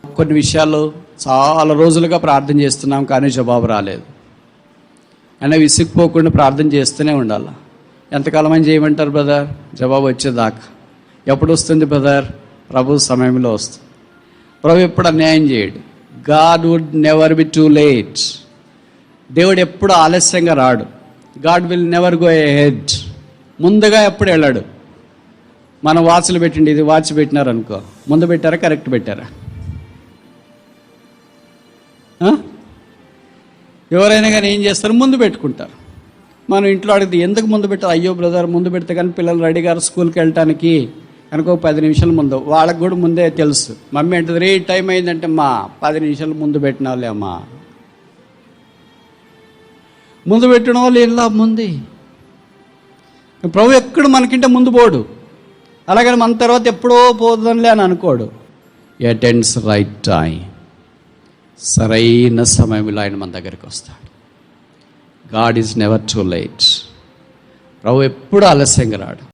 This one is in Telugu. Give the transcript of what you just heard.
కొన్ని విషయాలు చాలా రోజులుగా ప్రార్థన చేస్తున్నాం, కానీ జవాబు రాలేదు. అయినా విసిగిపోకుండా ప్రార్థన చేస్తూనే ఉండాలి. ఎంతకాలం అని చేయమంటారు బ్రదర్? జవాబు వచ్చేదాకా. ఎప్పుడు వస్తుంది బ్రదర్? ప్రభు సమయంలో వస్తుంది. ప్రభు ఎప్పుడు అన్యాయం చేయడు. God would never be too late. దేవుడు ఎప్పుడు ఆలస్యంగా రాడు. God will never go ahead. ముందుగా ఎప్పుడు వెళ్ళాడు. మనం వాచ్లు పెట్టండి, ఇది వాచ్ పెట్టినారు అనుకో, ముందు పెట్టారా కరెక్ట్ పెట్టారా? ఎవరైనా కానీ ఏం చేస్తారు? ముందు పెట్టుకుంటారు. మనం ఇంట్లో అడిగితే ఎందుకు ముందు పెట్టారు? అయ్యో బ్రదర్, ముందు పెడితే కానీ పిల్లలు రెడీ గారు స్కూల్కి వెళ్ళటానికి కనుక 10 నిమిషాల ముందు. వాళ్ళకు కూడా ముందే తెలుసు. మమ్మీ అంటుంది రే టైం అయిందంటే మా 10 నిమిషాలు ముందు పెట్టిన వాళ్ళే అమ్మా. ముందు పెట్టిన వాళ్ళు ఇలా ముందు. ప్రభు ఎక్కడ మనకింటే ముందు పోడు. అలాగని మన తర్వాత ఎప్పుడో పోతుందిలే అని అనుకోడు. Attends right time. సరైన సమయంలో ఆయన మన దగ్గరికి వస్తాడు. God is never too late. ప్రభు ఎప్పుడు ఆలస్యంగా రాడు.